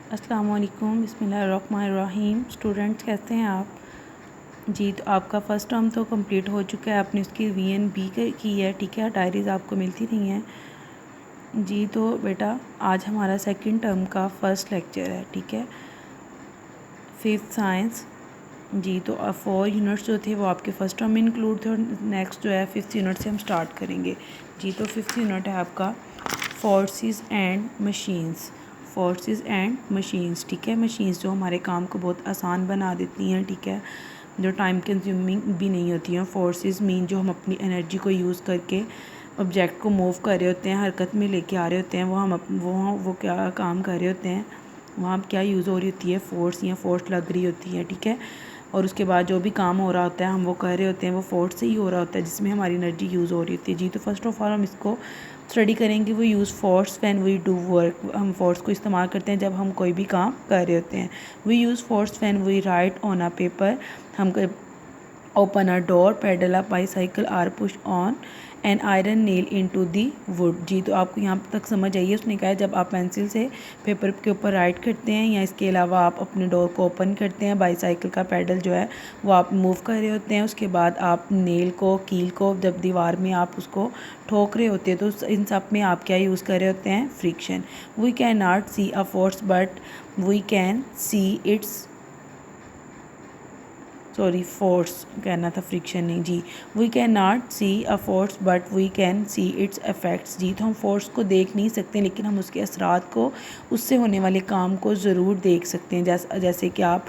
अस्सलाम वालेकुम, बिस्मिल्लाहिर्रहमानिर्रहीम। स्टूडेंट्स कैसे हैं आप? जी, तो आपका फ़र्स्ट टर्म तो कंप्लीट हो चुका है, आपने उसकी VNB की है, ठीक है। डायरीज़ आपको मिलती रही हैं जी। तो बेटा आज हमारा सेकंड टर्म का फ़र्स्ट लेक्चर है, ठीक है, 5th साइंस जी। तो 4 यूनिट्स जो थे वो आपके फ़र्स्ट टर्म में इंक्लूड थे और नेक्स्ट जो है 5th यूनिट से हम स्टार्ट करेंगे जी। तो 5th यूनिट है आपका forces and machines. Forces and machines, ठीक है। मशीन्स जो हमारे काम को बहुत आसान बना देती हैं, ठीक है, जो टाइम कंज्यूमिंग भी नहीं होती हैं। फोर्सेस मीन जो हम अपनी एनर्जी को यूज़ करके ऑब्जेक्ट को मूव कर रहे होते हैं, हरकत में लेके आ रहे होते हैं, वो क्या काम कर रहे होते हैं, वहाँ क्या यूज़ हो रही होती है, फोर्स या फोर्स लग रही होती है, ठीक है। और उसके बाद जो भी काम हो रहा होता है हम वो कर रहे होते हैं, वो फोर्स से ही हो रहा होता है, जिसमें हमारी एनर्जी यूज़ हो रही होती है जी। तो फर्स्ट ऑफ ऑल हम इसको स्टडी करेंगे। We use force when we do work. हम फोर्स को इस्तेमाल करते हैं जब हम कोई भी काम कर रहे होते हैं। We use force when we write on a paper. हम open a door, pedal a bicycle, or push on an iron nail into the wood जी। तो आपको यहाँ तक समझ आइए। उसने कहा है जब आप पेंसिल से पेपर के ऊपर राइट करते हैं या इसके अलावा आप अपने डोर को ओपन करते हैं, बाईसाइकिल का पैडल जो है वो आप मूव कर रहे होते हैं, उसके बाद आप नेल को, कील को जब दीवार में आप उसको ठोक रहे होते हैं, तो इन सब में आप क्या यूज़ कर रहे होते हैं, friction. We can not see a force but we can see its force कहना था, फ्रिक्शन नहीं जी। We can not see a force but we can see its effects जी। तो हम फोर्स को देख नहीं सकते लेकिन हम उसके असरात को, उससे होने वाले काम को ज़रूर देख सकते हैं। जैसे कि आप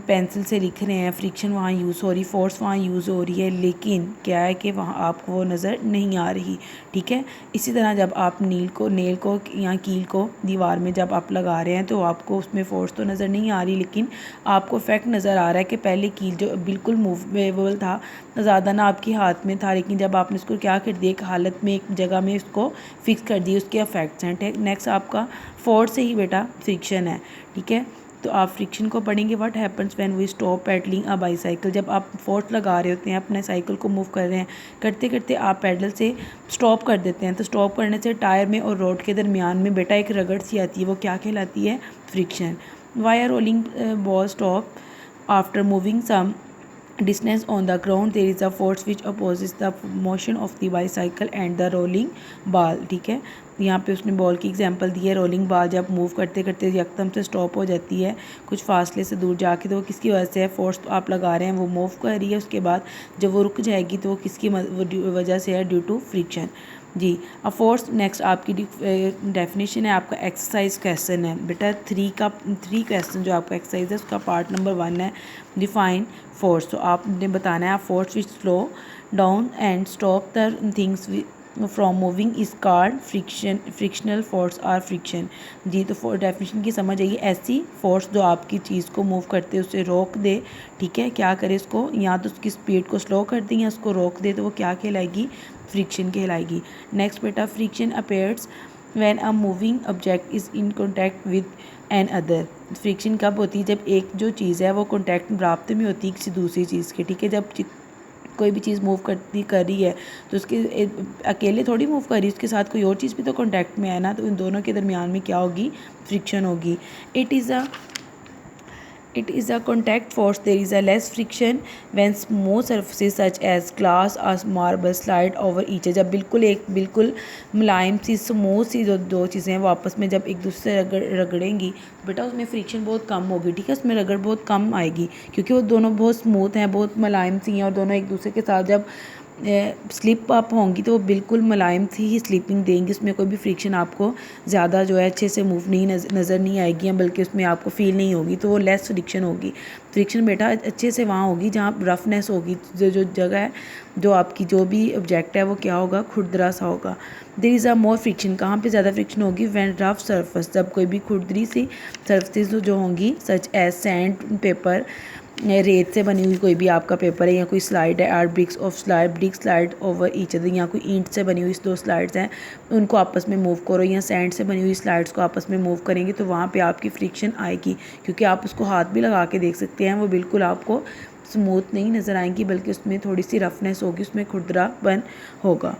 पेंसिल से लिख रहे हैं, फ्रिक्शन वहाँ यूज़ हो रही, फोर्स वहाँ यूज़ हो रही है, लेकिन क्या है कि वहाँ आपको वो नज़र नहीं आ रही, ठीक है। इसी तरह जब आप नेल को या कील को दीवार में जब आप लगा रहे हैं तो आपको उसमें फोर्स तो नज़र नहीं आ रही, लेकिन आपको इफेक्ट नज़र आ रहा है कि पहले कील जो बिल्कुल मूवेबल था, ज़्यादा ना आपके हाथ में था, लेकिन जब आपने उसको क्या कर दिया, एक हालत में, एक जगह में उसको फिक्स कर दिया, उसके इफेक्ट्स हैं। नेक्स्ट आपका फोर्स से ही बेटा फ्रिक्शन है, ठीक है। तो आप फ्रिक्शन को पढ़ेंगे। What happens when we stop pedalling a bicycle. जब आप फोर्स लगा रहे होते हैं, अपने साइकिल को मूव कर रहे हैं, करते करते आप पैडल से स्टॉप कर देते हैं, तो स्टॉप करने से टायर में और रोड के दरमियान में बेटा एक रगड़ सी आती है, वो क्या कहलाती है, friction. Why are rolling ball stop after moving some distance on the ground, there is a force which opposes the motion of the bicycle and the rolling ball, ठीक है। यहाँ पे उसने बॉल की एग्जांपल दी है। रोलिंग बॉल जब move करते करते एकदम से स्टॉप हो जाती है कुछ फासले से दूर जाके, तो वो किसकी वजह से है, फोर्स आप लगा रहे हैं, वो मूव कर रही है, उसके बाद जब वो रुक जाएगी तो वो किसकी वजह से है, ड्यू टू फ्रिक्शन जी। अब फोर्स नेक्स्ट आपकी डेफिनेशन है, आपका एक्सरसाइज क्वेश्चन है बेटा। 3 क्वेश्चन जो आपका एक्सरसाइज है उसका पार्ट नंबर 1 है, डिफाइन फोर्स। तो आपने बताना है, आप force which slow down and stop the things from moving is called frictional force और फ्रिक्शन जी। तो डेफिनेशन की समझ आइए, ऐसी फोर्स जो आपकी चीज़ को मूव करते उसे रोक दे, ठीक है, क्या करे उसको, या तो उसकी स्पीड को स्लो कर दे या उसको रोक दे, तो वो क्या कहलाएगी, फ्रिक्शन कहलाएगी। नेक्स्ट बेटा, friction appears when a moving object is in contact with an other. Friction कब होती है, जब एक जो चीज़ है वो कॉन्टैक्ट राब्ते में होती है किसी दूसरी चीज़ के, ठीक है। जब कोई भी चीज़ मूव कर रही है तो उसके अकेले थोड़ी मूव कर रही है, उसके साथ कोई और चीज़ भी तो कॉन्टैक्ट में है ना, तो इन दोनों के दरमियान में क्या होगी, फ्रिक्शन होगी। It is a contact force. There is a less friction when smooth surfaces such as glass or marble slide over each other. जब बिल्कुल मुलायम सी स्मूथ सी जो दो चीज़ें हैं वो आपस में जब एक दूसरे से रगड़ेंगी, बेटा उसमें फ्रिक्शन बहुत कम होगी, ठीक है, उसमें रगड़ बहुत कम आएगी, क्योंकि वो दोनों बहुत स्मूथ हैं, बहुत मुलायम सी हैं, और दोनों एक दूसरे के साथ जब स्लिप अप होंगी तो वो बिल्कुल मुलायम सी ही स्लिपिंग देंगी, उसमें कोई भी फ्रिक्शन आपको ज़्यादा जो है अच्छे से मूव नहीं नज़र नहीं आएगी, बल्कि उसमें आपको फील नहीं होगी, तो वो लेस फ्रिक्शन होगी। फ्रिक्शन बेटा अच्छे से वहाँ होगी जहाँ रफनेस होगी, जो जगह है, जो आपकी जो भी ऑब्जेक्ट है वो क्या होगा, खुरदरा सा होगा। There is a more friction, कहाँ पे ज़्यादा फ्रिक्शन होगी, व्हेन रफ सरफेस, जब कोई भी खुरदरी सी सरफेस जो होंगी, सच एज सैंड, पेपर, रेत से बनी हुई कोई भी आपका पेपर है, या कोई स्लाइड है, or brick slide over each other, या कोई ईंट से बनी हुई 2 स्लाइड्स हैं उनको आपस में मूव करो, या सैंड से बनी हुई स्लाइड्स को आपस में मूव करेंगे, तो वहाँ पे आपकी फ्रिक्शन आएगी, क्योंकि आप उसको हाथ भी लगा के देख सकते हैं, वो बिल्कुल आपको स्मूथ नहीं नज़र आएंगी, बल्कि उसमें थोड़ी सी रफनेस होगी, उसमें खुरदरापन होगा।